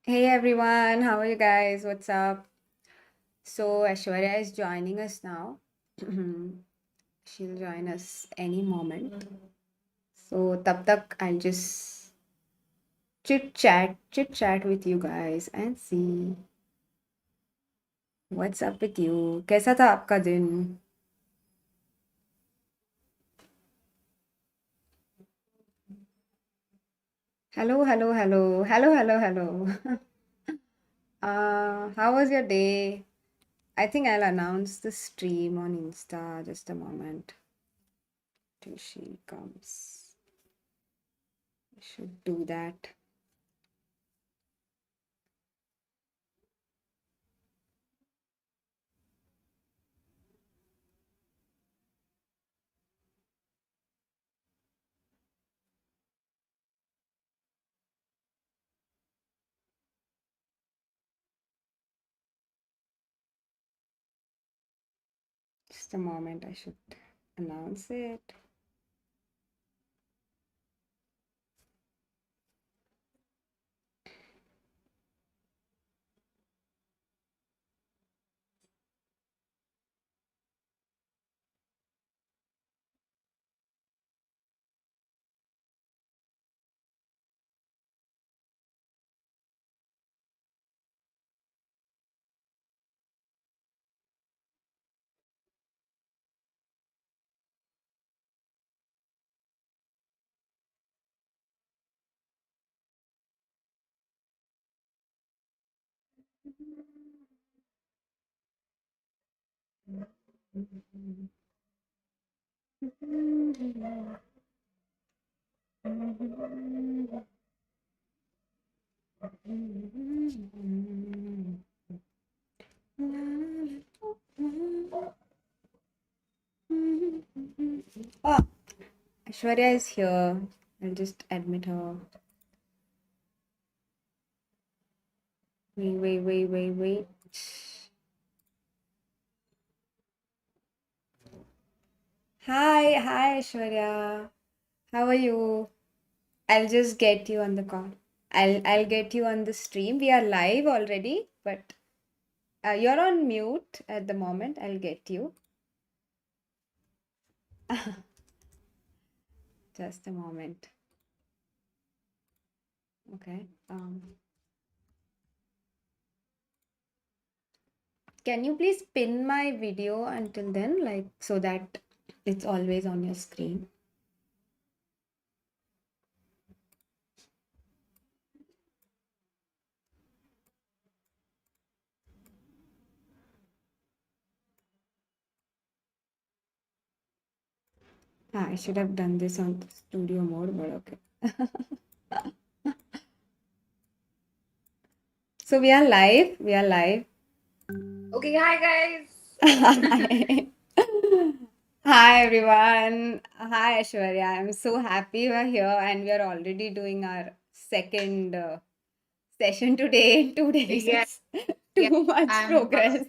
Hey everyone, how are you guys? What's up? So Aishwarya is joining us now. She'll join us any moment. So tab tak I'll just chit chat with you guys and see what's up with you. कैसा था आपका दिन? Hello. How was your day? I think I'll announce the stream on Insta. Just a moment till she comes. I should do that. Just a moment, I should announce it. Oh, Aishwarya is here. I'll just admit her. Wait. Hi, Aishwarya. How are you? I'll just get you on the call. I'll get you on the stream. We are live already, but you're on mute at the moment. I'll get you. Just a moment. Okay. Can you please pin my video until then, like so that it's always on your screen? I should have done this on studio mode, but okay. So we are live. We are live. Okay, hi guys. Hi. Hi everyone. Hi Aishwarya. I'm so happy we're here and we are already doing our second session today in 2 days. Yeah, yeah. Too much I'm progress.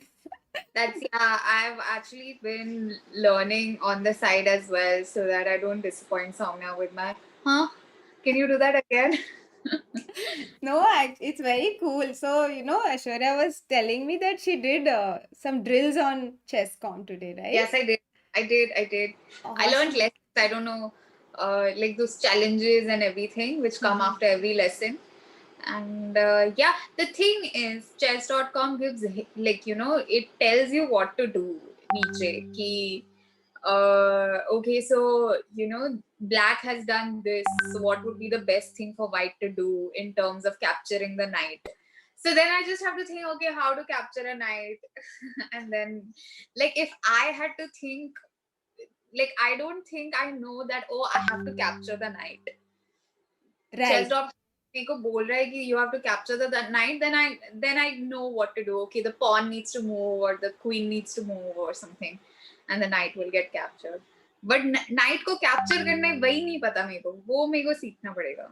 that's yeah, I've actually been learning on the side as well so that I don't disappoint Soumya with my huh? Can you do that again? No, it's very cool. So, Aishwarya was telling me that she did some drills on chess com today, Yes, right? I did. I learned Awesome. lessons. I don't know, like those challenges and everything which come Mhm. after every lesson. And yeah, the thing is, chess.com gives like it tells you what to do. Niche ki okay, so black has done this. So what would be the best thing for white to do in terms of capturing the knight? So then I just have to think, okay, how to capture a knight, and then like if I had to think, like I don't think I know that. Oh, I have to capture the knight. Chess Right. dot मेरे को बोल रहा है कि you have to capture the knight, then I know what to do. Okay, the pawn needs to move or the queen needs to move or something, and the knight will get captured. But knight को capture करना है वही नहीं पता मेरे को, वो मेरे को सीखना पड़ेगा.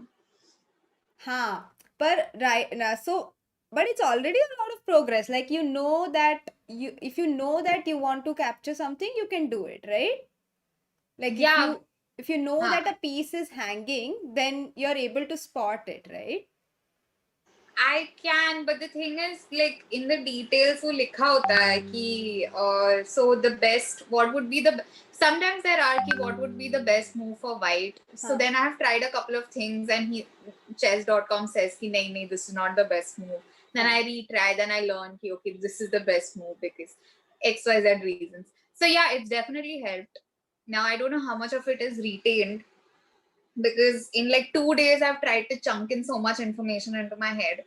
Huh. But right now, so but it's already a lot of progress. Like that if you know that you want to capture something, you can do it, right? Like Yeah, if you know हाँ, that a piece is hanging, then you're able to spot it, right? I can, but the thing is, like in the details, वो लिखा होता है कि so the best, what would be the sometimes there are कि what would be the best move for white. So हाँ. then I have tried a couple of things, and chess.com says कि नहीं नहीं, this is not the best move. Then I हाँ. retry, then I learn कि okay, this is the best move because XYZ reasons. So yeah, it's definitely helped. Now I don't know how much of it is retained, because in like 2 days I've tried to chunk in so much information into my head.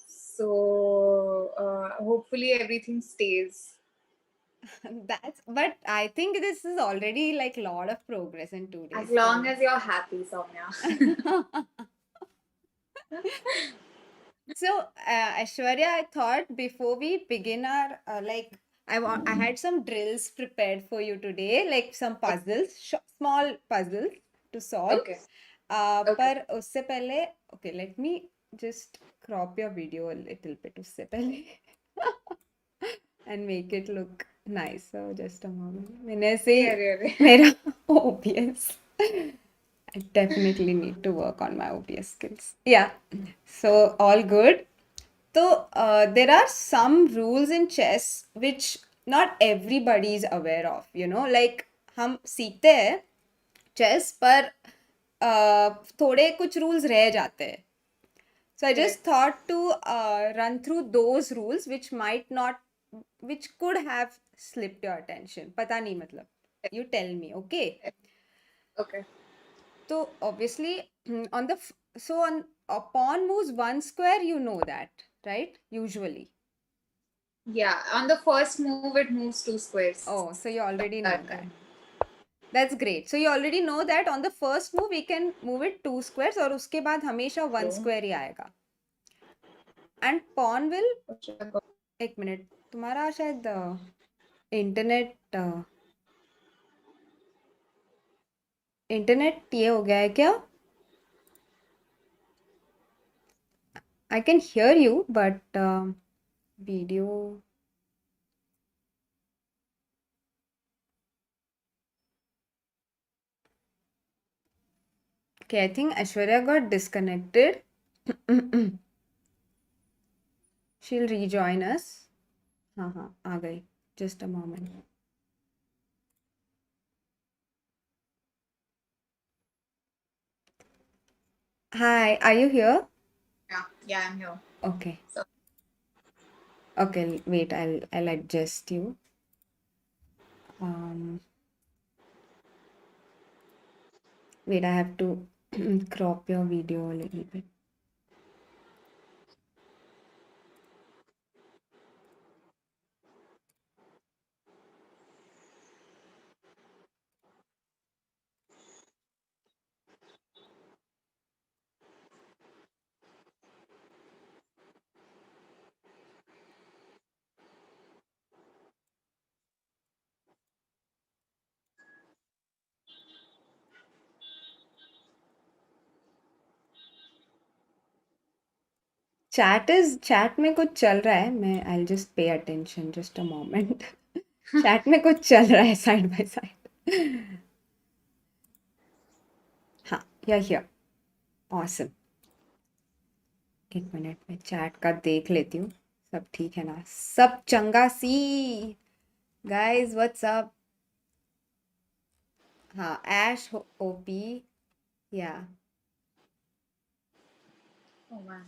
So hopefully everything stays. But I think this is already like a lot of progress in two As days. long So. as you're happy, Soumya. So, Aishwarya, I thought before we begin our I had some drills prepared for you today, like some puzzles, small puzzles to solve. Okay. Okay. पर उससे पहले, okay, let me just crop your video a little bit उससे पहले and make it look nice. So just a moment. मैंने से Yeah, really. मेरा OBS. I definitely need to work on my OBS skills. Yeah. So all good. So there are some rules in chess which not everybody is aware of, like हम सीखते हैं chess पर थोड़े कुछ rules रह जाते हैं. So I just Correct. thought to run through those rules which could have slipped your attention. पता नहीं मतलब. You tell me, okay? Okay. So obviously on the so on a pawn moves one square, you know that, right? Usually. Yeah, on the first move, it moves 2 squares. Oh, so you already know That that. time. That's great. So you already know that on the first move we can move it 2 squares और उसके बाद हमेशा one So, square ही आएगा. And pawn will what should I go? एक minute तुम्हारा शायद internet internet ये हो गया है क्या? I can hear you, but video. Okay, I think Aishwarya got disconnected. She'll rejoin us. हाँ हाँ आ गई. Just a moment. Hi, are you here? Yeah, I'm here. Okay. So, Okay, wait, I'll adjust you. Wait, I have to crop your video a little bit. Chat में कुछ चल रहा है. मैं I'll just pay attention just a moment. Chat में कुछ चल रहा है side by side. हाँ, you're here. Awesome. एक मिनट में चैट का देख लेती हूँ. सब ठीक है ना? सब चंगा सी. Guys, what's up? हाँ, Ash OP. Yeah. oh man.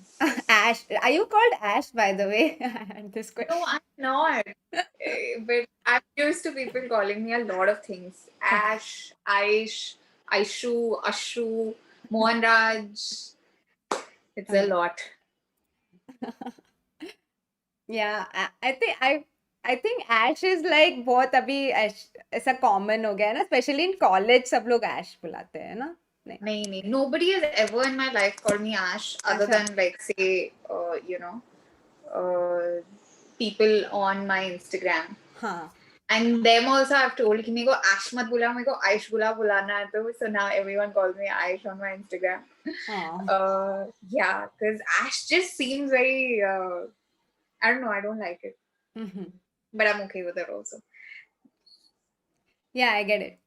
Ash. Are you called Ash, by the way? This question. No, I'm not. But I'm used to people calling me a lot of things. Okay. Ash, Aish, Aishu, Ashu, Mohanraj. It's a Okay. lot. Yeah, I think Ash is like बहुत अभी ऐसा common हो गया है ना, especially in college सब लोग Ash बुलाते हैं ना. नहीं. Nee. Nobody has ever in my life called me Ash other अच्छा. than like say, people on my Instagram. हाँ. And them also I've told कि मेरे को Ash मत बुला, मेरे को Aish बुलाना है तो. So now everyone calls me Aish on my Instagram. हाँ. Yeah, because Ash just seems very I don't know, I don't like it. Mhm. But I'm okay with it also. Yeah, I get it.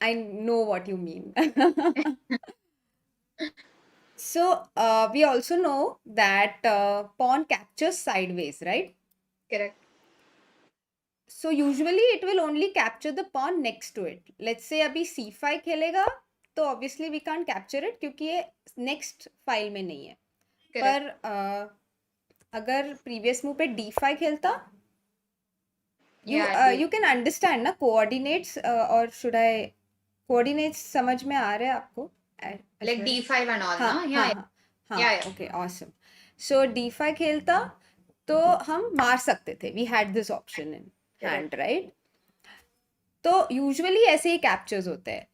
I know what you mean. So we also know that pawn captures sideways, right? Correct. So usually it will only capture the pawn next to it. Let's say अभी c5 खेलेगा तो obviously we can't capture it क्योंकि ये next file में नहीं है. Correct. पर अगर previous move पे d5 खेलता, Yeah, you can understand ना coordinates, or should I coordinates समझ में आ रहे हैं आपको? like Aishwarya? D5 and all, हाँ ना? हाँ Yeah, हाँ हाँ, yeah, yeah. okay, awesome. So d5 खेलता तो हम मार सकते थे. We had this option in hand, Correct. right? तो यूजुअली ऐसे ही कैप्चर्स होते हैं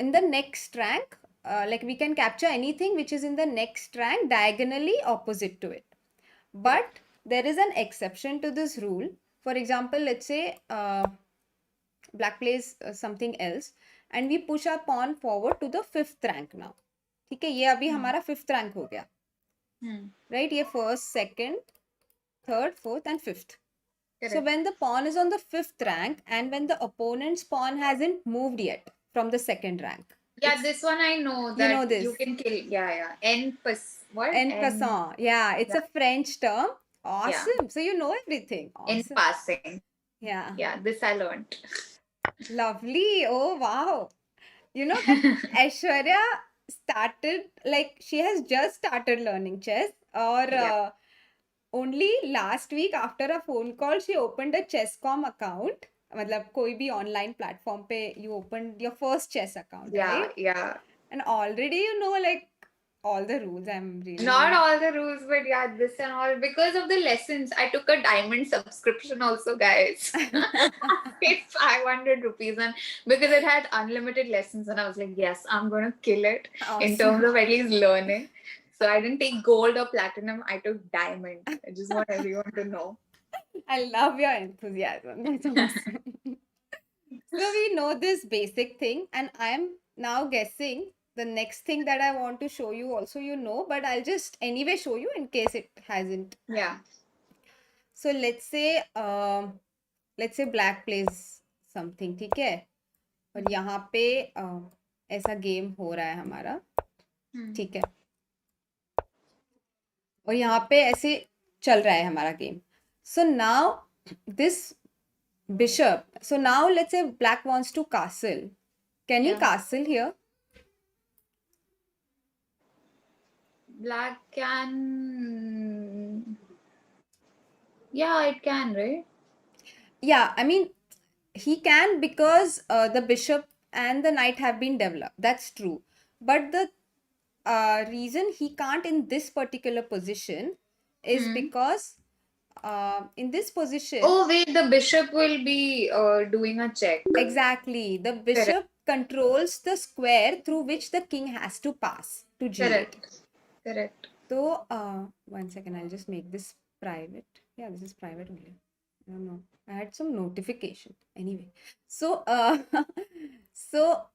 in the next rank. Like we can capture anything which is in the next rank diagonally opposite to it, but Correct. there is an exception to this rule. For example, let's say black plays something else and we push our pawn forward to the 5th rank now. ठीक है, ये अभी हमारा 5th rank हो गया, right? ये first, second, third, fourth and 5th. So Correct. when the pawn is on the 5th rank and when the opponent's pawn hasn't moved yet from the 2nd rank. Yeah, this one I know You that know this. you can kill. Yeah, yeah. What? En passant. Yeah, it's Yeah, a French term. yeah. Awesome. So you know everything. In Awesome. passing. Yeah. Yeah, this I learned. Lovely. Oh, wow. You know that Aishwarya started, like, she has just started learning chess, or Yeah. only last week after a phone call, she opened a chess.com account. मतलब कोई भी online platform पे you opened your first chess account, Yeah, right? yeah. And already you know like all the rules. I'm really Not all the rules, but yeah, this and all. Because of the lessons, I took a diamond subscription also, guys. I paid 500 rupees, and because it had unlimited lessons, and I was like, yes, I'm gonna kill it in terms of at least learning. So I didn't take gold or platinum, I took diamond. I just want everyone to know. I love your enthusiasm. That's awesome. So we know this basic thing, and I'm now guessing the next thing that I want to show you also you know, but I'll just anyway show you in case it hasn't. Yeah. So let's say black plays something, ठीक है? और यहाँ पे ऐसा game हो रहा है हमारा, ठीक है? और यहाँ पे ऐसे चल रहा है हमारा game. So now this bishop. So now let's say black wants to castle. Can he Yeah. castle here? Black can. Yeah, it can, right? Yeah, I mean, he can because the bishop and the knight have been developed. That's true. But the reason he can't in this particular position is because in this position. Oh, wait, the bishop will be doing a check. Exactly. The bishop controls the square through which the king has to pass to g8. Correct. Correct. So, 1 second, I'll just make this private. Yeah, this is private only. I don't know. I had some notification. Anyway, so so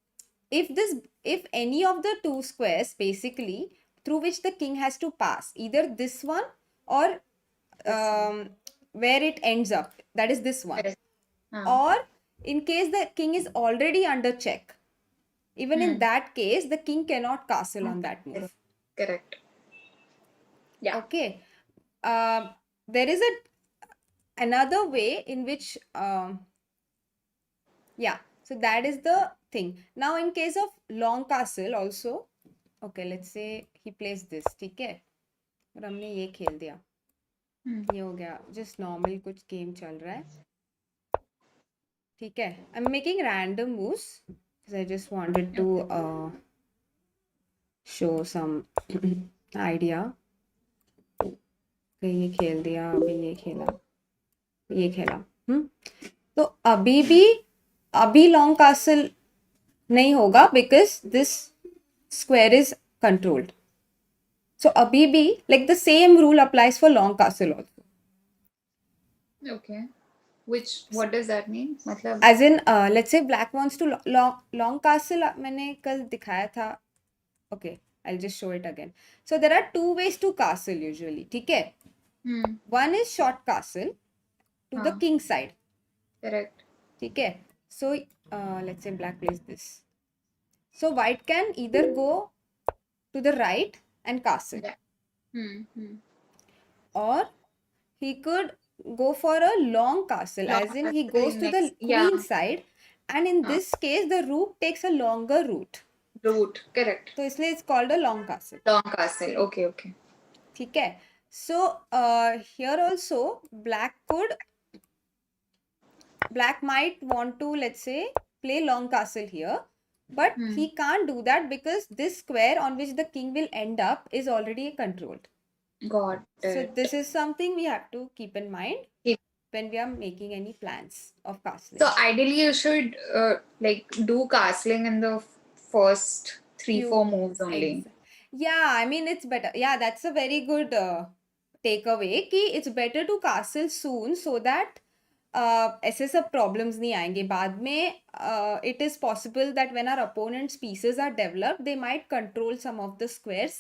if any of the two squares basically through which the king has to pass, either this one or where it ends up, that is this one, Correct. or in case the king is already under check, even in that case, the king cannot castle on that move. Correct. Yeah. Okay. There is another way in which yeah, so that is the thing. Now in case of long castle also, okay, let's say he plays this, ठीक है? और हमने ये खेल दिया, ये हो गया. Just normal कुछ game चल रहा है, ठीक है? I'm making random moves because I just wanted to show some idea. ये खेल दिया, अभी ये खेला, ये खेला. तो अभी लॉन्ग कासल नहीं होगा because this square is controlled. So अभी भी like the same rule applies for long castle also. Okay. What does that mean? मतलब As in let's say black wants to long castle. मैंने कल दिखाया था. Okay, I'll just show it again. So there are two ways to castle usually, ठीक है? One is short castle to the king side. Correct. ठीक है? So let's say black plays this. So white can either go to the right and castle. Yeah. Hmm. Or he could go for a long castle, Long as in he castle goes in to the next. Yeah. queen side, and in Uh, this case the rook takes a longer route. root. Correct. तो इसलिए it's called a long castle. Long castle. Okay. Okay. ठीक है. So here also black might want to, let's say, play long castle here, but Hmm. he can't do that because this square on which the king will end up is already controlled. Got So it. this is something we have to keep in mind Okay. when we are making any plans of So castling. ideally, you should like do castling in the first three, Few four moves only. Yeah, I mean it's better. Yeah, that's a very good takeaway कि it's better to castle soon so that ऐसे सब problems नहीं आएंगे बाद में. It is possible that when our opponent's pieces are developed, they might control some of the squares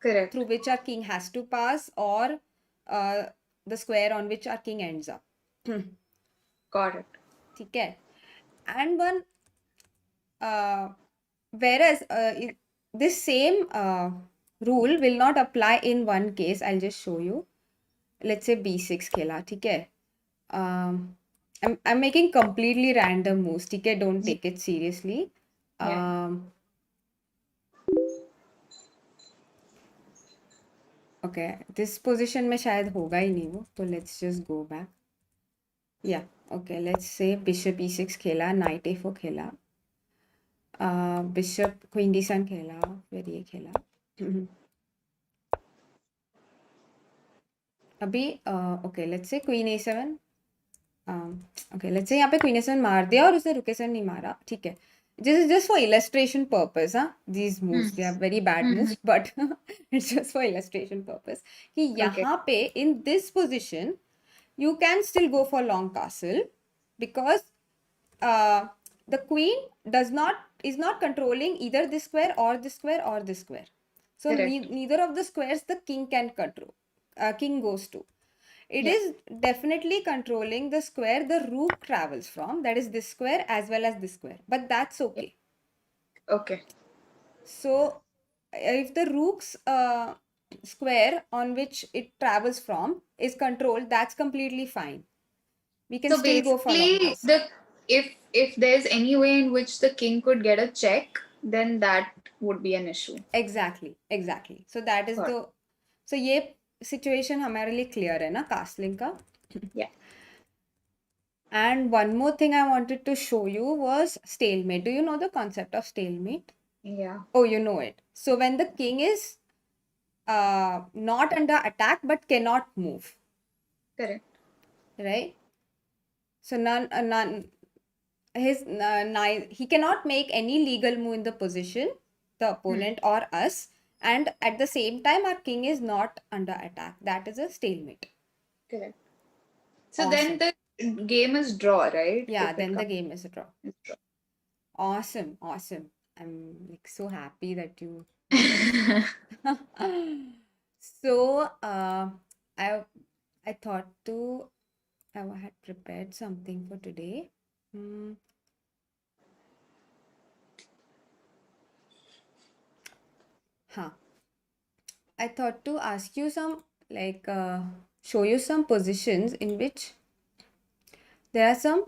Correct. through which our king has to pass, or uh, the square on which our king ends up. Got it. ठीक है. And one whereas this same rule will not apply in one case. I'll just show you. Let's say b6 खेला, ठीक है. I'm making completely random moves, ठीक है. Don't take it seriously. Yeah. Okay, this position में शायद होगा ही नहीं वो, तो let's just go back. Yeah, okay, let's say bishop e6 खेला, knight a4 खेला, बिशप क्वीन d7 खेला, फिर ये खेला. अभी okay let's say queen a7. Okay let's say यहाँ पे क्वीन a7 मार दिया और उसने रुक a7 नहीं मारा, ठीक है. This is just for illustration purpose, huh? These moves, they are very bad moves, but it's just for illustration purpose. कि Okay. यहाँ पे in this position you can still go for long castle because the queen is not controlling either this square or this square or this square. So Correct. neither of the squares the king can control. King goes to. It Yeah. is definitely controlling the square the rook travels from, that is this square as well as this square, but that's okay. Okay. So if the rook's square on which it travels from is controlled, that's completely fine. We can So still go for long basically, castle. if there's any way in which the king could get a check, then that would be an issue. Exactly. So that is Got the. So ये situation हमारे लिए clear है ना castling का. Yeah. And one more thing I wanted to show you was stalemate. Do you know the concept of stalemate? Yeah. Oh, you know it. So when the king is not under attack but cannot move, Correct. right? So he cannot make any legal move in the position, the opponent or us, and at the same time our king is not under attack. That is a stalemate. Correct. So Awesome. then the game is draw, right? Yeah, If then it the comes game is a draw. to draw. Awesome. I'm like so happy that you. So I thought I had prepared something for today. Huh. I thought to ask you some, like, show you some positions in which there are some.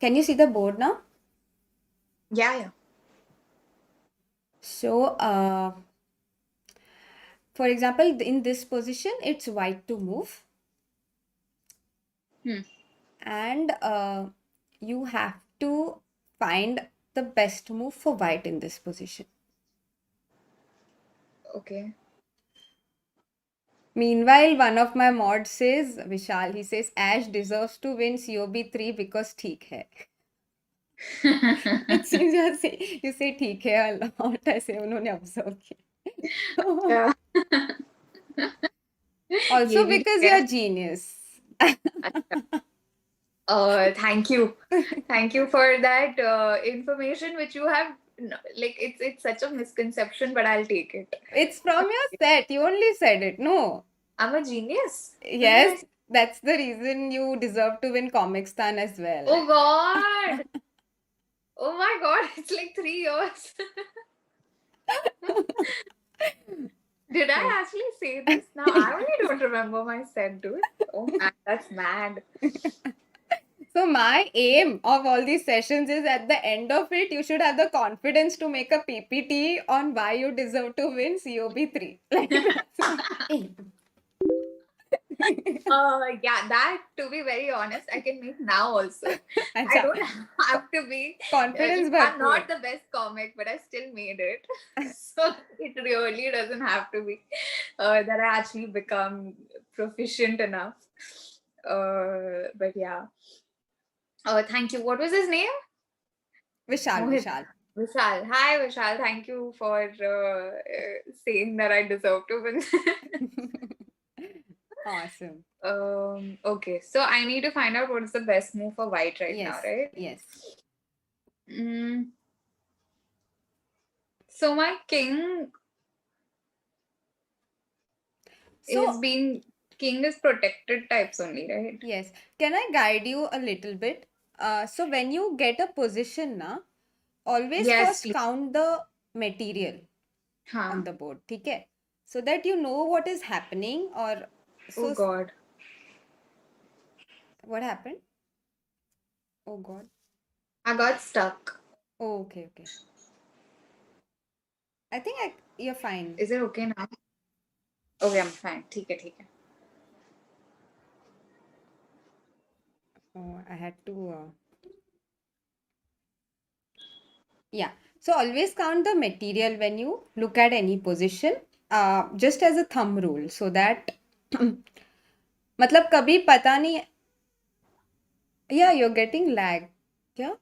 Can you see the board now? Yeah. So, for example, in this position, it's white to move. And you have to find the best move for white in this position. Okay. Meanwhile, one of my mods says, Vishal, he says, Ash deserves to win COB3 because theek hai. It seems you say theek hai a lot, ऐसे उन्होंने observe किया. Yeah. Also ये भी because है. you're genius. Thank you. Thank you for that information which you have, like it's such a misconception, but I'll take it. It's from your set. You only said it. No. I'm a genius. When did I Yes, say- that's the reason you deserve to win Comic Stan as well. Oh God. Oh my God, it's like 3 years. Did Like, I actually say this? Now I really don't remember my set, dude. Oh man, that's mad. so my aim of all these sessions is at the end of it, you should have the confidence to make a PPT on why you deserve to win COB3. Like that's my aim. Yeah, that to be very honest, I can make now also. I अच्छा, don't co- have to be. confidence I'm भरपूर. not the best comic, but I still made it. So it really doesn't have to be that I actually become proficient enough. But yeah. Thank you. What was his name? Vishal Mohit. Vishal. Vishal. Hi, Vishal. Thank you for saying that I deserve to win. Awesome. Okay, so I need to find out what is the best move for white right now, Yes, right? yes. Mm, so my king is So, being king is protected types only, right? yes, can I guide you a little bit? So when you get a position na, always Yes, first please. count the material on Huh. the board, ठीक है? So that you know what is happening or Oh so God, what happened? Oh God. I got stuck. Oh, okay, okay. I think you're fine. Is it okay now? Okay, I'm fine. ठीक है. Oh, I had to. Yeah. So always count the material when you look at any position, just as a thumb rule, so that मतलब कभी पता नहीं. Yeah, you're getting lag. Yeah,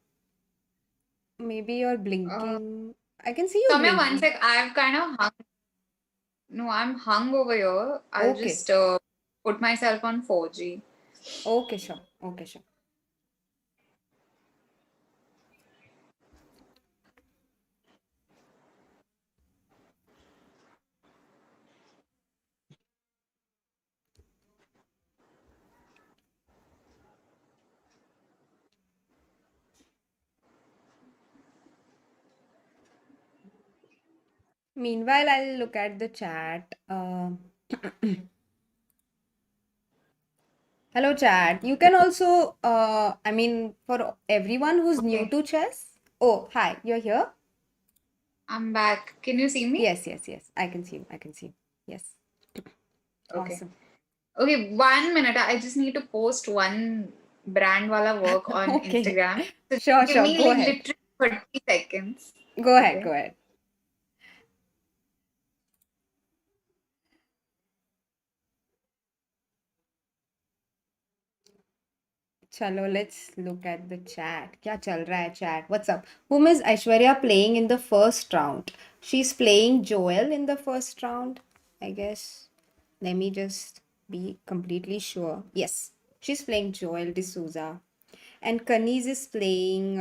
maybe you're Uh, blinking. I can see you Soumya, one blinking. sec. I've kind of hung. No, I'm hung over here. I'll Okay. just put myself on 4G. Okay, sure. Okay, sure. Meanwhile, I'll look at the chat. Hello, chat. You can also, I mean, for everyone who's new Okay, to chess. Oh, hi, you're here? I'm back. Can you see me? Yes, yes, yes. I can see you. I can see you. Yes. Okay. Awesome. Okay, 1 minute. I just need to post one brand wala work on Okay. Instagram. So Sure, give sure. me Go like ahead. literally 30 seconds. Go ahead. Okay. Go ahead. Chalo, let's look at the chat. क्या चल रहा है chat? What's up? Whom is Aishwarya playing in the first round? She's playing Joel in the first round, I guess. Let me just be completely sure. Yes, she's playing Joel D'Souza. And Kaneez is playing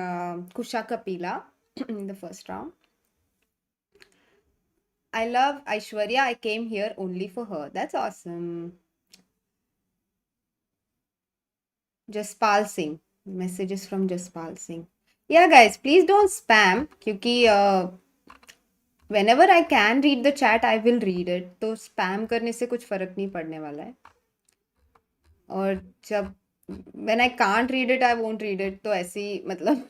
Kusha Kapila in the first round. I love Aishwarya. I came here only for her. That's awesome. Jaspal Singh. Messages from Jaspal Singh. Yeah, guys, please don't spam क्योंकि whenever I can read the chat, I will read it. तो spam करने से कुछ फर्क नहीं पड़ने वाला है. और जब when I can't read it, I won't read it. तो ऐसे ही मतलब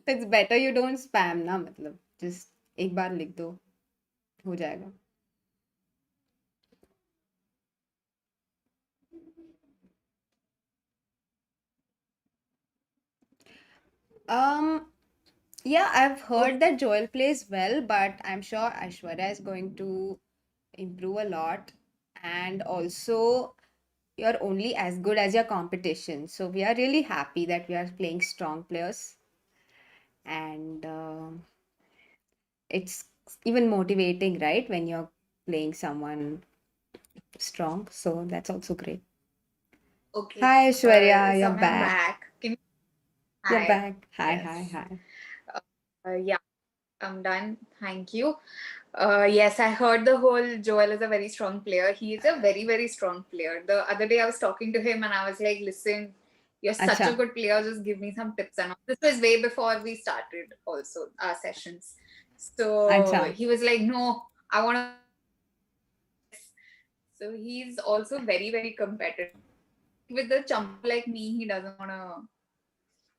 it's better you don't spam ना मतलब just एक बार लिख दो हो जाएगा. Um, yeah, I've Okay. heard that Joel plays well, but I'm sure Aishwarya is going to improve a lot. And also, you're only as good as your competition. So we are really happy that we are playing strong players, and it's even motivating, right? When you're playing someone strong. So that's also great. Okay. Hi, Aishwarya, you're So I'm back. back. Can you? You're Hi. back. Hi, Yes. hi, hi. Yeah, I'm done. Thank you. Yes, I heard the whole Joel is a very strong player. He is a very, very strong player. The other day I was talking to him and I was like, listen, you're such Acha, a good player. Just give me some tips. And all. This was way before we started also our sessions. So acha. he was like, no, I want to So he's also very, very competitive. With the chump like me, he doesn't wanna.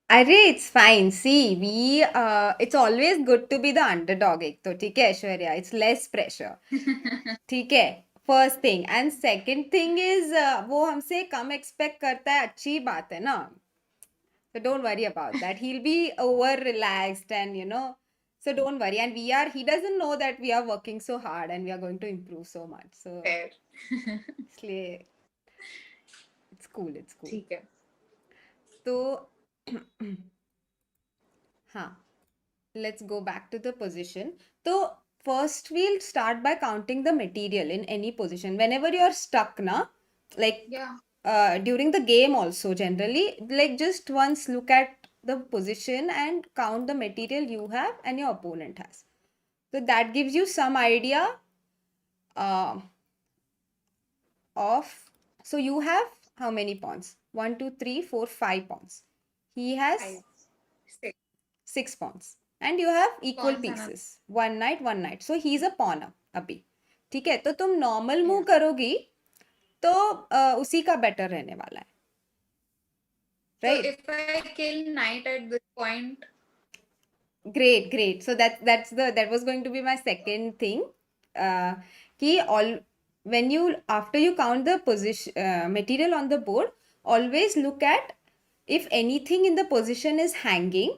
अरे it's fine. See, it's always good to be the underdog. एक तो ठीक है Aishwarya. It's less pressure. ठीक है. First thing and second thing is वो हमसे कम expect करता है अच्छी बात है ना. So don't worry about that. He'll be over relaxed and. So don't worry. And he doesn't know that we are working so hard and we are going to improve so much. So Fair. इसलिए it's cool. It's cool. ठीक है. तो हाँ. Let's go back to the position. So first we'll start by counting the material in any position. Whenever you're stuck, like Yeah. during the game also generally, like just once look at the position and count the material you have and your opponent has. So that gives you some idea uh, of. So you have how many pawns? 1, 2, 3, 4, 5 pawns. He has 5, 6 6 pawns. And you have equal pawns and pieces. One knight, one knight. So he's a pawn अभी. ठीक है. तो तुम normal yeah. move करोगी तो उसी का better रहने वाला है. So Right? if I kill knight at this point, Great. So that was going to be my second thing. कि after you count the position material on the board, always look at if anything in the position is hanging.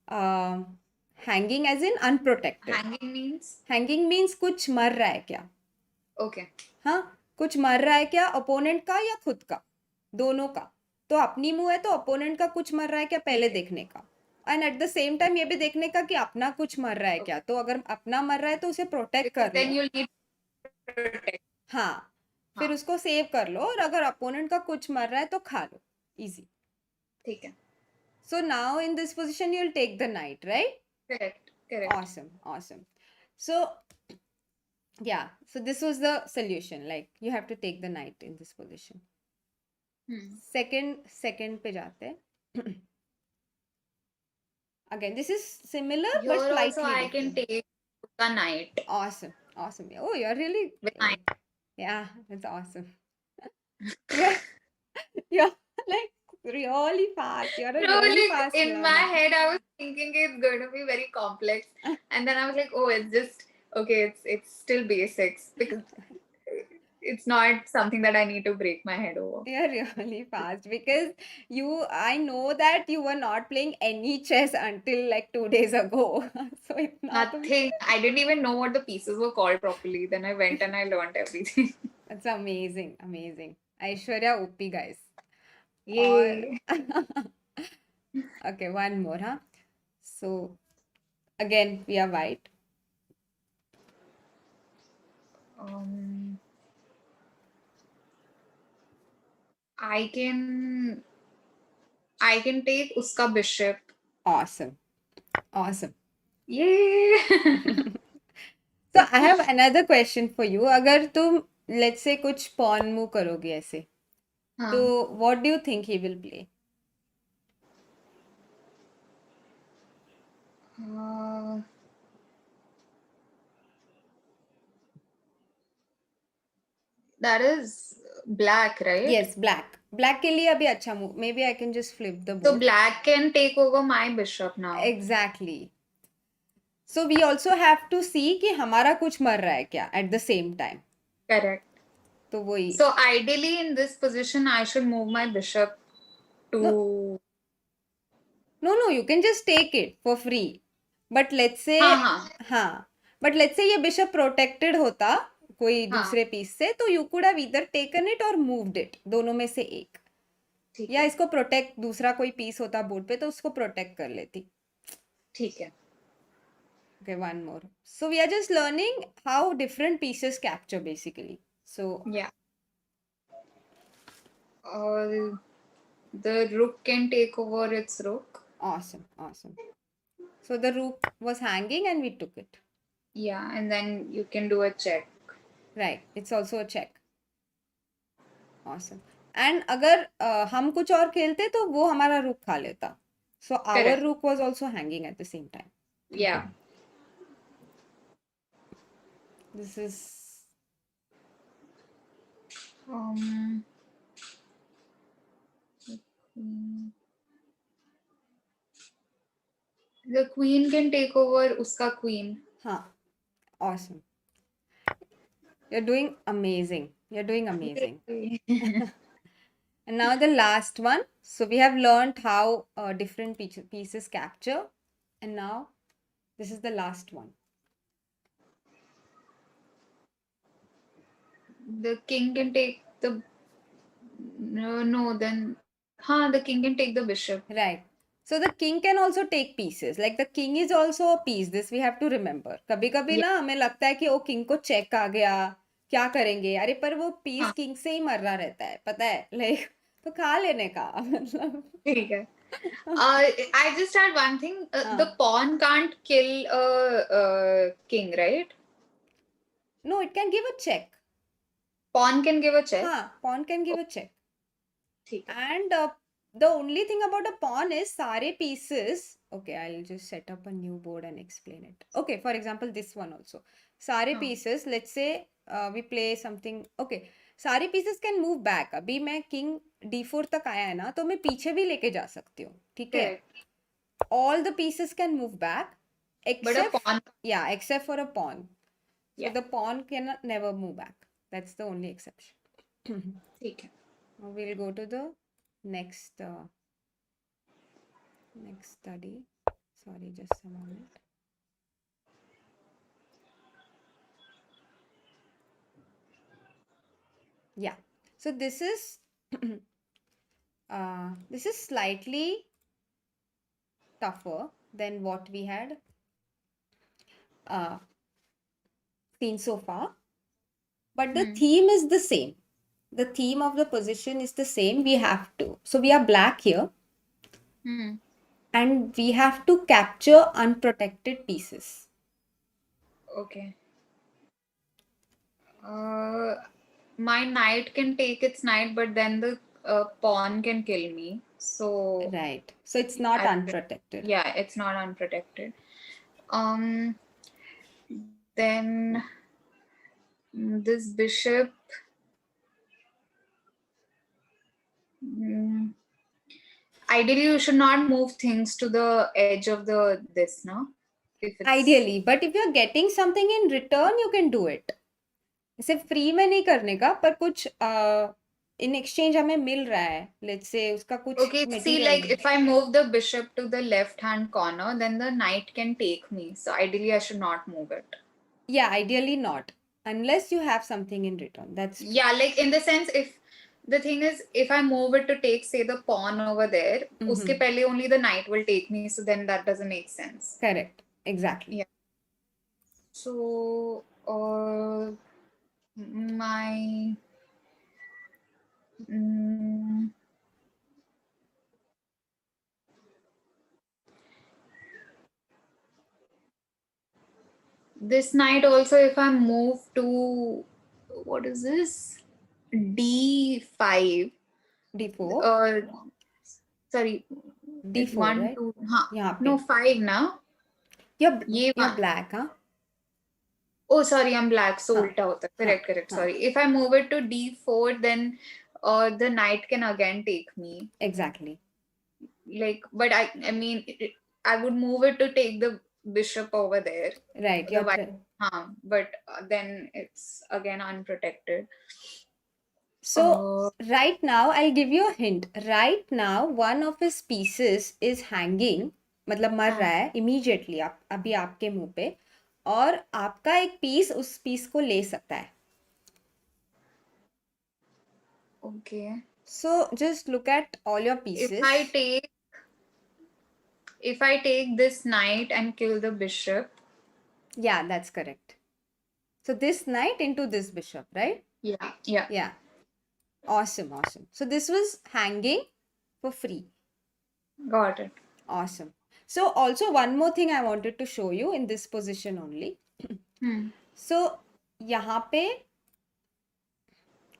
Hanging as in unprotected. hanging means कुछ मर रहा है क्या. okay. हाँ, कुछ मर रहा है क्या ओपोनेंट का या खुद का, दोनों का. तो अपनी मुंह है तो ओपोनेंट का कुछ मर रहा है क्या पहले देखने का, and at the same time ये भी देखने का कि अपना कुछ मर रहा है क्या. तो अगर अपना मर रहा है तो उसे प्रोटेक्ट कर Then low. you'll need to protect. हाँ, फिर हाँ. उसको सेव कर लो, और अगर अपोनेंट का कुछ मर रहा है तो खा लो. इजी. ठीक है. So now in this position you'll take the knight, right? Correct. Awesome. So yeah, so this was the solution, like you have to take the knight in this position. Second पे जाते हैं. Again, this is similar Here but also slightly I different. can take the knight. Awesome. Oh, you're really With knight. yeah, that's awesome. You're like really fast. You're a No, really like fast in my learner. head, I was thinking it's going to be very complex, and then I was like, oh, it's just okay. It's still basics because it's not something that I need to break my head over. You're really fast because I know that you were not playing any chess until like 2 days ago. So Nothing. I didn't even know what the pieces were called properly. Then I went and I learned everything. That's amazing. Aishwarya OP, guys. Yay. Okay, one more, huh? So again, we are white. I can take uska bishop. Awesome. Yay. So I have another question for you. अगर तुम let's say कुछ pawn move करोगे ऐसे, तो what do you think he will play? That is black, right? Yes, black. Black के लिए अभी अच्छा move. Maybe I can just flip the So board. black can take over my bishop now. Exactly. So we also have to see कि हमारा कुछ मर रहा है क्या at the same time. Correct. तो वही. So ideally in this position, I should move my bishop to. No, you can just take it for free. But let's say हाँ. But let's say ये bishop protected होता कोई दूसरे piece से, तो you could have either taken it or moved it. दोनों में से एक. या इसको प्रोटेक्ट दूसरा कोई पीस होता बोर्ड पे तो उसको प्रोटेक्ट कर लेती. ठीक है. Okay, one more. So we are just learning how different pieces capture basically. So yeah. The rook can take over its rook. Awesome. So the rook was hanging and we took it. Yeah, and then you can do a check. Right. It's also a check. Awesome. And अगर हम कुछ और खेलते तो वो हमारा रुक खा लेता. So our rook was also hanging at the same time. Yeah. This is queen can take over uska queen. हाँ, awesome. You're doing amazing. You're doing amazing. Yay. And now the last one. So we have learned how different pieces capture. And now this is the last one. The king can take the no, then the king can take the bishop. Right. So the king can also take pieces. Like the king is also a piece. This we have to remember. कभी कभी Yeah. ना हमें लगता है कि O king को check आ गया, क्या करेंगे? अरे पर वो पीस हाँ किंग से ही मर रहा रहता है, पता है? लाइक तो खा लेने का मतलब. ठीक है. I just had one thing. The हाँ. pawn can't kill a king, right? No, it can give a check. Pawn can give a check. हाँ, pawn can give a check. ठीक है. And the only thing about a pawn is सारे pieces. Okay, I'll just set up a new board and explain it. Okay, for example, this one also. सारे हाँ. pieces, let's say we play something. Okay, सारे pieces can move back. अभी मैं king d4 तक आया है ना, तो मैं पीछे भी लेके जा सकती हूँ. ठीक है? Correct. All the pieces can move back But a except pawn. yeah, except for a pawn. So Yeah. the pawn can never move back. That's the only exception. ठीक है. Now we'll go to the next next study. Sorry, just a moment. Yeah. So this is this is slightly tougher than what we had seen so far, but the theme is the same. The theme of the position is the same. We have to. So we are black here, Hmm. and we have to capture unprotected pieces. Okay. My knight can take its knight, but then the pawn can kill me. So Right. So it's not I, unprotected. yeah, it's not unprotected. Um, then this bishop. mm, Ideally, you should not move things to the edge of the this, no? If it's Ideally, but if you're getting something in return, you can do it. इसे free में नहीं करने का, पर कुछ in exchange हमें मिल रहा है. लेट्स से उसका कुछ okay, see, मटेरियल like है. if I move the bishop to the left-hand corner, then the knight can take me. So ideally, I should not move it. Yeah, ideally not, unless you have something in return. That's true. Yeah, like in the sense, if the thing is, if I move it to take, say, the pawn over there, uske pehle only the knight will take me. So then that doesn't make sense. Correct. Exactly. Yeah. So, my this knight also, if I move to what is this d5, d4. sorry, d4, one right? two, यहाँ no, पे 5 now. you're black, huh? Oh, sorry, I'm black. So हाँ. ulta hota. हाँ. Correct. हाँ. Sorry. If I move it to d4, then the knight can again take me. Exactly. Like, but I mean, I would move it to take the bishop over there. Right. The white. But then it's again unprotected. So right now I'll give you a hint. Right now one of his pieces is hanging, मतलब मर रहा है immediately अभी आपके मुंह पे, और आपका एक पीस उस पीस को ले सकता है. Okay. So just look at all your pieces. If I take this knight and kill the bishop. Yeah, that's correct. So this knight into this bishop, right? Yeah. Awesome. So this was hanging for free. Got it. Awesome. So also one more thing I wanted to show you in this position only. So यहाँ पे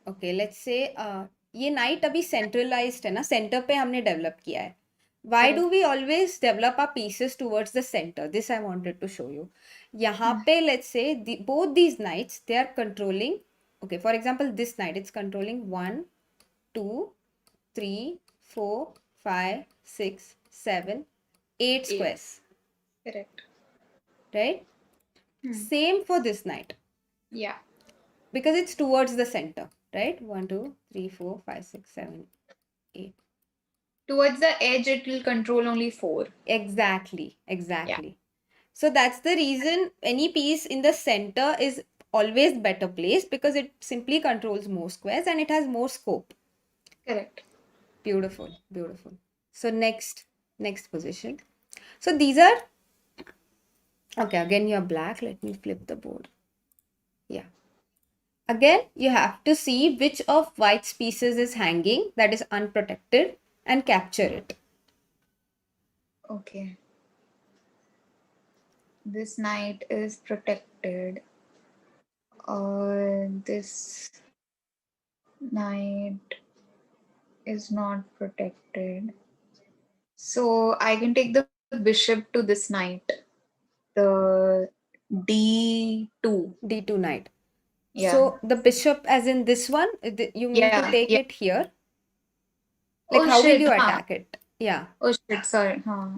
okay, let's say ये night अभी centralised है ना, centre पे हमने develop किया है. Why do we always develop our pieces towards the center? This I wanted to show you. यहाँ पे let's say both these knights, they are controlling. Okay, for example, this knight, it's controlling 1, 2, 3, 4, 5, 6, 7, 8 squares. Correct. right? Hmm. Same for this knight Yeah. because it's towards the center, right? 1, 2, 3, 4, 5, 6, 7, 8. Towards the edge, it will control only four. Exactly, Yeah. exactly. So that's the reason any piece in the center is always better placed because it simply controls more squares and it has more scope. Correct. Beautiful, beautiful. So next position. So these are, okay, again you're black. Let me flip the board. Yeah. Again, you have to see which of white's pieces is hanging, that is unprotected, and capture it. Okay. This knight is protected. This knight is not protected. So I can take the bishop to this knight. The D2. D2 knight. Yeah. So the bishop, as in this one, you mean to Yeah. take Yeah. it here? Like Oh how will shit. you Huh. attack it? Yeah. Oh shit. Sorry. Huh.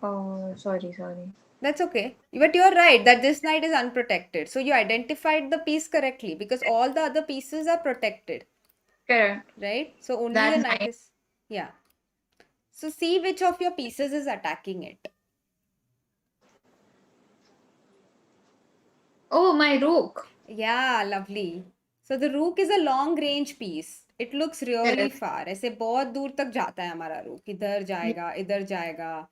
Oh, sorry. Sorry. That's okay. But you're right that this knight is unprotected. So you identified the piece correctly because all the other pieces are protected, Correct. right? So only That the knight knight. is, yeah. So see which of your pieces is attacking it. Oh, my rook. Yeah, lovely. So the rook is a long range piece. It looks really Correct. far. ऐसे बहुत दूर तक जाता है हमारा rook. इधर जाएगा.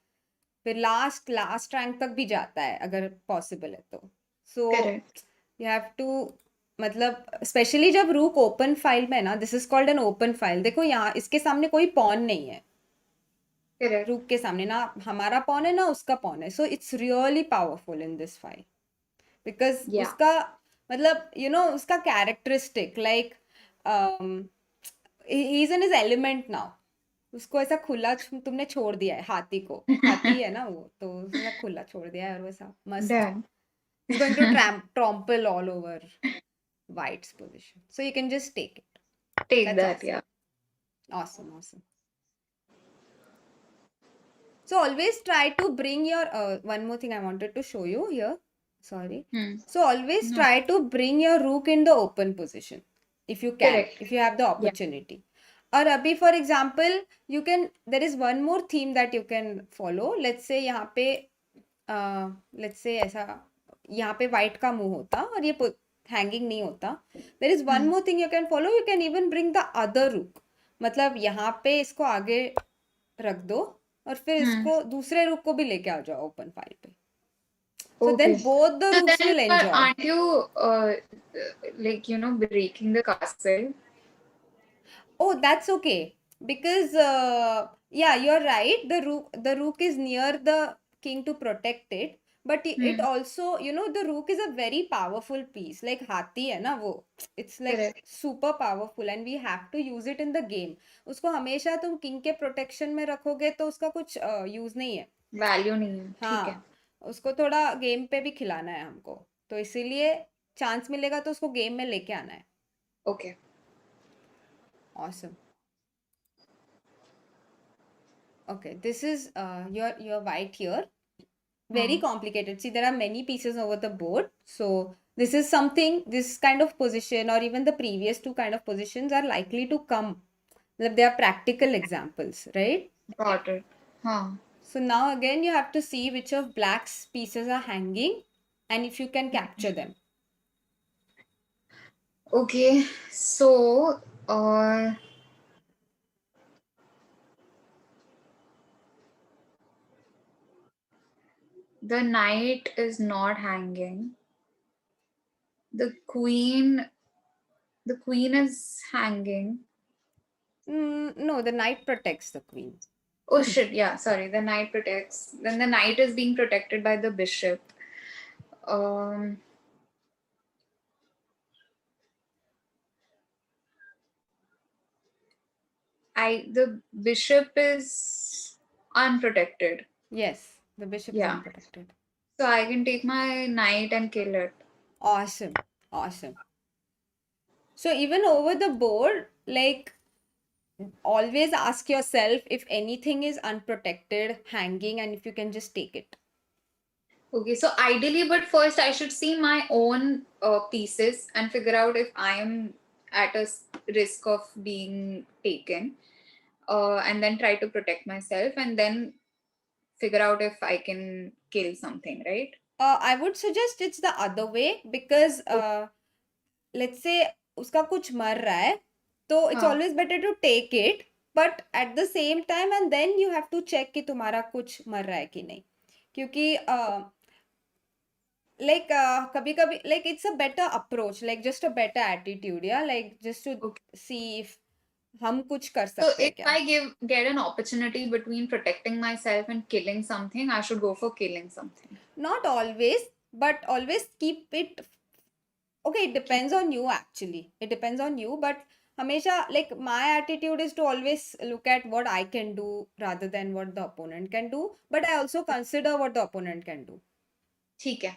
फिर लास्ट रैंक तक भी जाता है अगर पॉसिबल है तो. So Correct. you have to, मतलब स्पेशली जब रूक ओपन फाइल में है ना, this is called an open file. देखो यहाँ इसके सामने कोई पॉन नहीं है. Correct. रूक के सामने ना हमारा पॉन है ना उसका पॉन है. So it's really powerful in this file because Yeah. उसका मतलब उसका characteristic like he is in his element now. उसको ऐसा खुला तुमने छोड़ दिया है. हाथी है ना वो, तो उसने खुला छोड़ दिया है और वैसा मस्त. Done. Is going to trample all over white's position. So you can just take it. Take That's that. awesome. Yeah. Awesome, awesome. So always try to bring your one more thing I wanted to show you here. Sorry. Hmm. So always No. try to bring your rook in the open position if you can, Correct. if you have the Yeah. opportunity. Or abhi, for example, you can, there is one more theme that you can follow. Let's say यहाँ पे let's say ऐसा यहाँ पे white का मुंह होता और ये hanging नहीं होता. There is one more thing you can follow. You can even bring the other rook. मतलब यहाँ पे इसको आगे रख दो और फिर Hmm. इसको दूसरे रूक को भी लेके आ जाओ ओपन फाइल पे. So Okay. then both the So rooks then, will but enjoy. aren't you like breaking the castle? Oh, that's okay because yeah, you're right. The rook is near the king to protect it, but it Hmm. also, the rook is a very powerful piece. Like hathi hai na wo, it's like Correct. super powerful and we have to use it in the game. उसको हमेशा तुम king के protection में रखोगे तो उसका कुछ use नहीं है. Value नहीं है. ठीक है. हाँ, उसको थोड़ा गेम पे भी खिलाना है हमको, तो इसीलिए चांस मिलेगा तो उसको गेम में लेके आना है. Okay. Awesome. Okay, this is your white here. Very complicated. See, there are many pieces over the board. So this is something, this kind of position or even the previous two kind of positions are likely to come. Like they are practical examples, right? Got it. Huh. So now again you have to see which of black's pieces are hanging and if you can capture them. Okay. So, the knight is not hanging. The queen, the queen is hanging. No, the knight protects the queen. Oh shit, yeah, sorry. The knight protects. Then the knight is being protected by the bishop. Um, the bishop is unprotected. Yes, the bishop is Yeah. unprotected. So I can take my knight and kill it. Awesome, awesome. So even over the board, like always ask yourself if anything is unprotected, hanging, and if you can just take it. Okay, so ideally, but first I should see my own pieces and figure out if I am at a risk of being taken, and then try to protect myself, and then figure out if I can kill something, right? I would suggest it's the other way because Okay. let's say उसका कुछ मर रहा है तो it's हाँ, always better to take it but at the same time and then you have to check कि तुम्हारा कुछ मर रहा है कि नहीं क्योंकि like कभी कभी like it's a better approach like just a better attitude yeah like just to okay. see if हम कुछ कर So सकते हैं if क्या I get an opportunity between protecting myself and killing something, I should go for killing something. not always but always keep it okay it Keep depends on you actually it depends on you but हमेशा like my attitude is to always look at what I can do rather than what the opponent can do but I also consider what the opponent can do ठीक है,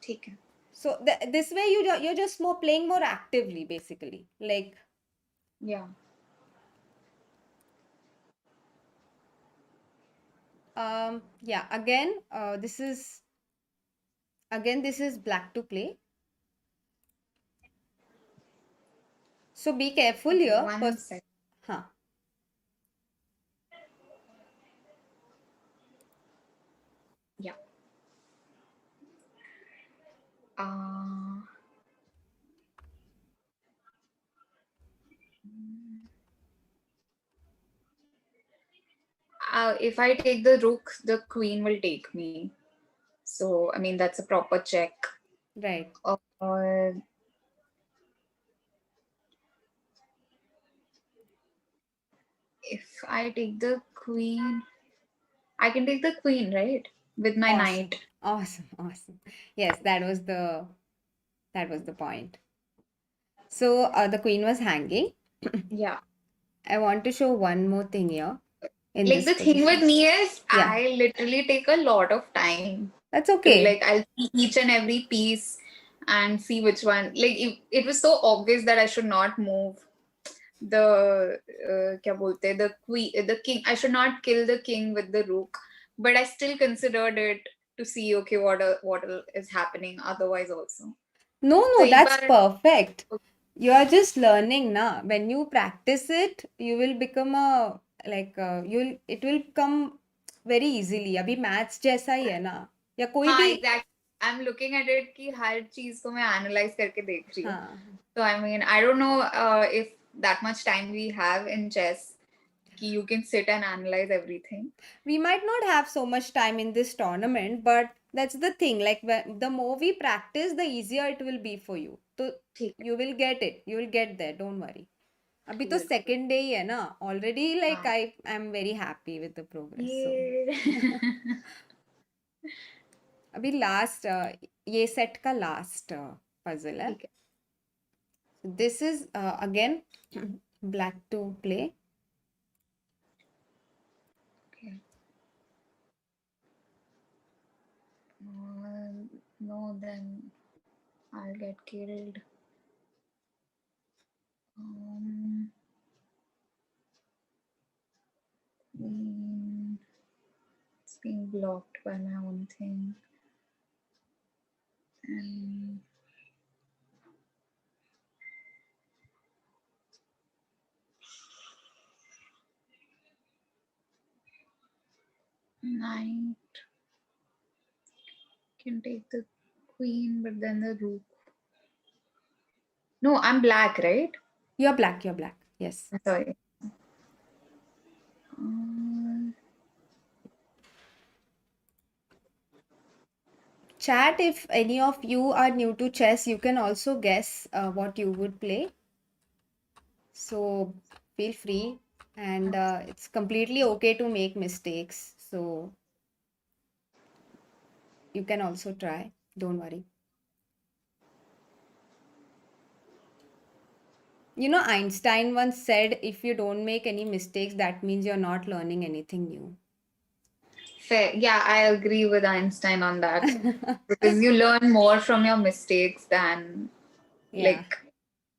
ठीक है. so this way you're just more playing more actively basically like Yeah. yeah again this is black to play so be careful Okay, here one sec. huh Yeah. Uh, if I take the rook, the queen will take me. So, I mean, that's a proper check. right Or if I take the queen, I can take the queen, right? With my awesome knight. awesome yes that was the point so the queen was hanging Yeah. I want to show one more thing here in Like this the thing with position. me is, Yeah, I literally take a lot of time that's to okay. like, I'll see each and every piece and see which one. Like, it was so obvious that I should not move the क्या बोलते हैं, the queen, the king. I should not kill the king with the rook, but I still considered it to see okay what is happening otherwise also. No, So no, एक that's bar perfect. You are just learning na. When you practice it, you will become a like you'll it will come very easily. अभी maths जैसा ही है ना या कोई हाँ भी exactly. I'm looking at it कि हर चीज को मैं analyze करके देख रही हूँ. हाँ So I mean I don't know if that much time we have in chess कि you can sit and analyze everything. we might not have so much time in this tournament, but that's the thing. Like the more we practice, the easier it will be for you. So ठीक है, you will get it. You will get there. Don't worry. अभी तो बिल्कुल. Second day ही है ना already like हाँ. I am very happy with the progress so ये अभी लास्ट ये सेट का लास्ट पजल है ठीक है. This is again black to play Okay. No, then I'll get killed. Um, mm, it's being blocked by my own thing. And knight can take the queen, but then the rook. No, I'm black, right? you're black yes Sorry. Um, chat if any of you are new to chess you can also guess what you would play so feel free and it's completely okay to make mistakes so you can also try don't worry you know Einstein once said if you don't make any mistakes that means you're not learning anything new fair. Yeah, I agree with Einstein on that because you learn more from your mistakes than yeah like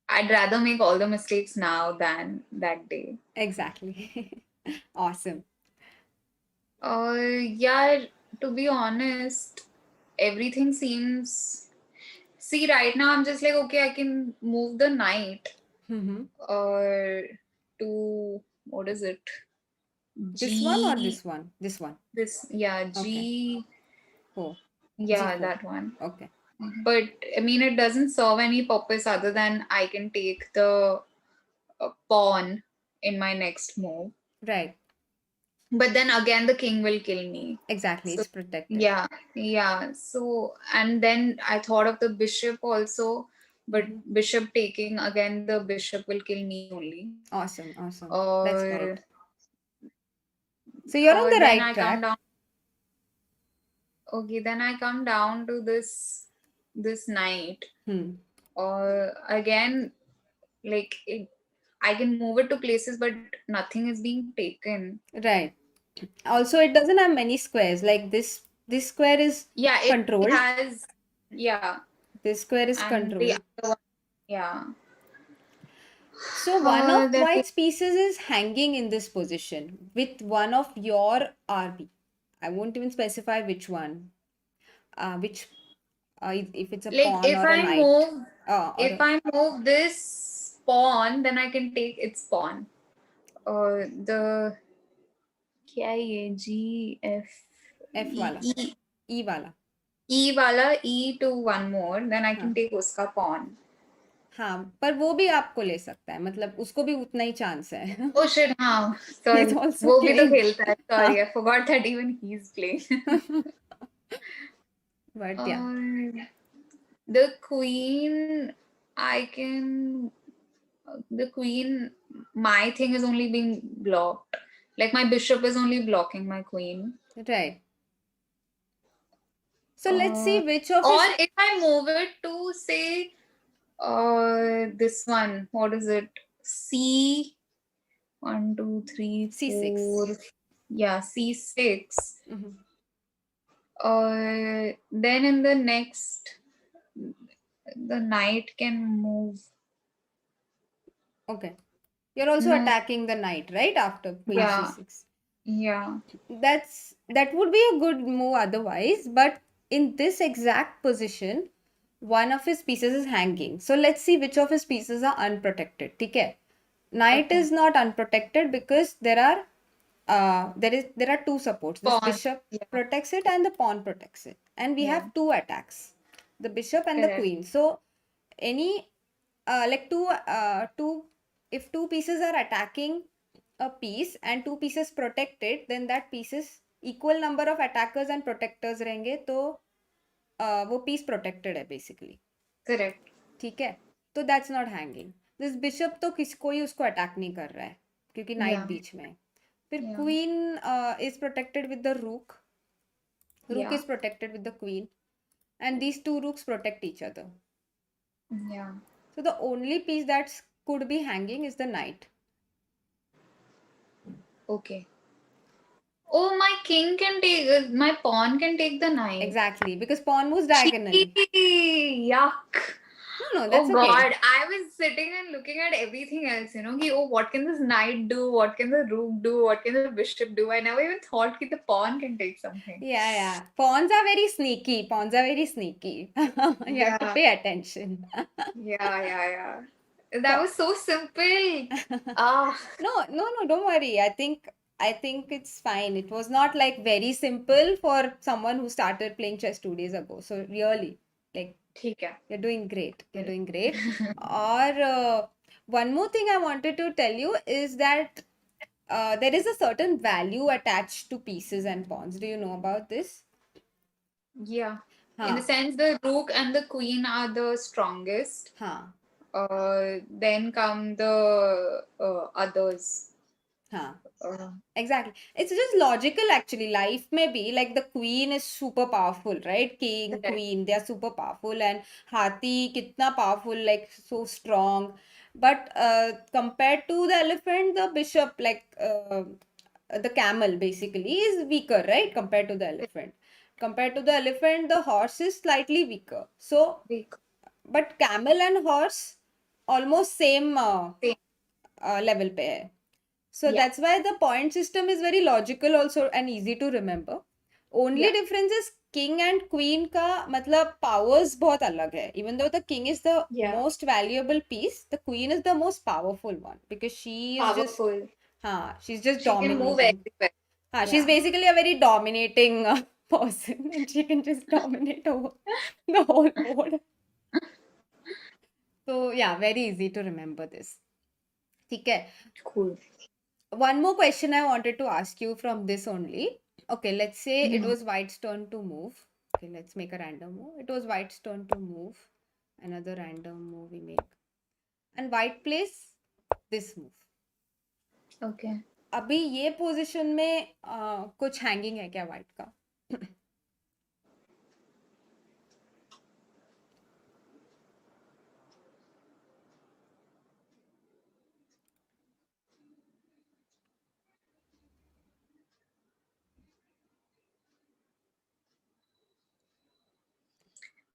I'd rather make all the mistakes now than that day. exactly awesome Yeah, to be honest, everything seems. See, right now I'm just like, okay, I can move the knight Mm-hmm. or to what is it? This one or G. this one? This one. This, yeah, Okay. G. 4. Yeah, G4. that one. Okay. But I mean, it doesn't serve any purpose other than I can take the pawn in my next move. Right. But then again, the king will kill me. Exactly. So It's protected. yeah, yeah. So and then I thought of the bishop also, but Mm-hmm. bishop taking again, the bishop will kill me only. Awesome. Awesome. That's Or great. So you're on the then right I come track. down. Okay, then I come down to this knight. Hmm. Or again, like I can move it to places, but nothing is being taken. Right. Also, it doesn't have many squares. Like this square is Yeah, it controlled. has. Yeah, This square is and the controlled. other one. Yeah. So one of Then white's pieces is hanging in this position with one of your RB. I won't even specify which one. Which if it's a like pawn or a knight. Or if a I move this pawn, then I can take its pawn. The क्या है ये G F F E वाला, E E वाला. E वाला E to one more, then I can हाँ take उसका pawn. हाँ, पर वो भी आपको ले सकता है, मतलब उसको भी उतना ही चांस है. Oh shit, हाँ, He's sorry, also वो भी तो king. खेलता है. Sorry, I हाँ. forgot that even he's playing. But yeah, Um, the queen, I can. The queen, my thing is only being blocked. Like my bishop is only blocking my queen. right. So let's see Uh, which of or his if I move it to say, this one, what is it? C, one, two, three, C6. four, yeah, C6. Mhm. Then in the next, the knight can move. Okay. You're also No, attacking the knight, right? After queen yeah, c6. yeah. That would be a good move otherwise, but in this exact position, one of his pieces is hanging. So let's see which of his pieces are unprotected. Okay. Knight Okay. is not unprotected because there are two supports. This Pawn. bishop Yeah, protects it and the pawn protects it. And we yeah, have two attacks. The bishop and the correct. queen. So any like two if two pieces are attacking a piece and two pieces protected, then that pieces equal number of attackers and protectors रहेंगे, तो वो piece protected है basically. Correct. ठीक है, तो that's not hanging. This bishop तो किसको ही उसको अटैक नहीं कर रहा है क्योंकि नाइट Yeah, बीच में है. फिर yeah, queen is protected with the rook. Rook yeah, is protected with the queen, and these two rooks protect each other. yeah. So the only piece that could be hanging is the knight. Okay. Oh, my king can take, my pawn can take the knight. Exactly, because pawn moves diagonally. Chee, yuck. No, that's Oh okay. God, I was sitting and looking at everything else, ki, oh, what can this knight do? What can the rook do? What can the bishop do? I never even thought that the pawn can take something. Yeah, yeah. Pawns are very sneaky. Pawns are very sneaky. You have to Yeah, pay attention. yeah. That Pa- was so simple. Ah, no, don't worry. I think it's fine. It was not like very simple for someone who started playing chess 2 days ago. So really, like ठीक है. you're doing great. You're doing great. Or one more thing I wanted to tell you is that there is a certain value attached to pieces and pawns. Do you know about this? Yeah. In the हाँ sense, the rook and the queen are the strongest. हाँ Then come the others. हाँ Uh, exactly. It's just logical actually. Life may be like the queen is super powerful, right? King, correct. queen, they are super powerful, and Hathi kitna powerful, like so strong. But compared to the elephant, the bishop, like the camel basically is weaker, right? Compared to the elephant. Compared to the elephant, the horse is slightly weaker. So, Weak. but camel and horse almost same Same. level पे है. So Yeah. that's why the point system is very logical also and easy to remember. only Yeah. difference is king and queen का मतलब powers बहुत अलग है. Even though the king is the Yeah. most valuable piece, the queen is the most powerful one because she is just, Powerful. she's just She can move dominating. everywhere. She's Yeah. basically a very dominating person and she can just dominate over the whole board. So yeah, very easy to remember this. ठीक है. Cool. One more question I wanted to ask you from this only. Okay, let's say it Hmm. was White's turn to move. Okay, let's make a random move. It was White's turn to move. Another random move we make. And White plays this move. Okay. अभी ये position में कुछ hanging है क्या White का?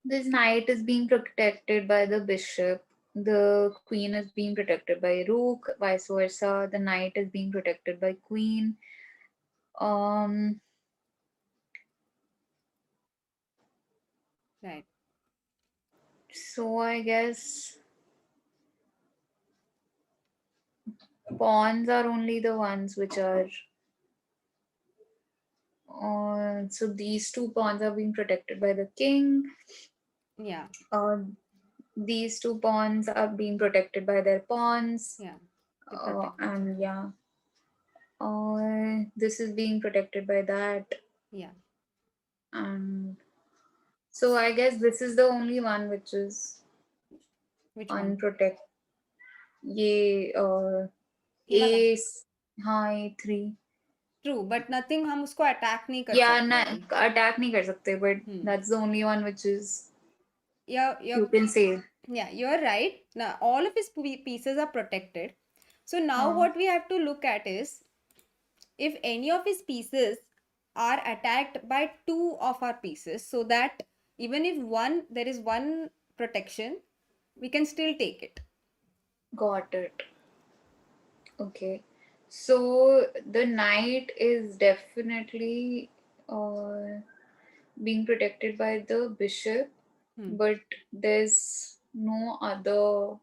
This knight is being protected by the bishop. The queen is being protected by rook, vice versa. The knight is being protected by queen. Um, Right. so I guess pawns are only the ones which are. So these two pawns are being protected by the king. Yeah. Uh, these two pawns are being protected by their pawns. Yeah. They protect each And other. yeah, this is being protected by that. Yeah. And so I guess this is the only one which is Which one? unprotected. ये ये वाला. ace, हाँ A3. True, but nothing हम उसको attack नहीं कर या सकते ना अभी. अटैक नहीं कर सकते, but Hmm. that's the only one which is Yeah, you can say. yeah, you're right. Now all of his pieces are protected. So now हाँ, what we have to look at is if any of his pieces are attacked by two of our pieces, so that even if one there is one protection, we can still take it. got it. Okay. So the knight is definitely being protected by the bishop, Hmm. but there's no other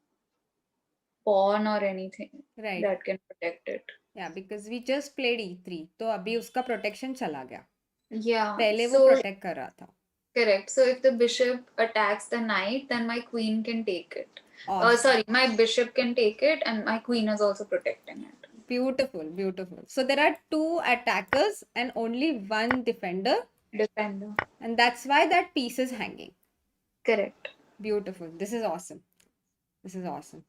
pawn or anything Right. that can protect it. Yeah, because we just played e3, तो अभी उसका protection चला गया. Yeah, पहले वो so protect कर रहा था. correct. So if the bishop attacks the knight, then my queen can take it. Awesome. Sorry, my bishop can take it, and my queen is also protecting it. Beautiful, beautiful. So there are two attackers and only one defender, Defender. and that's why that piece is hanging. Correct. Beautiful. This is awesome. This is awesome.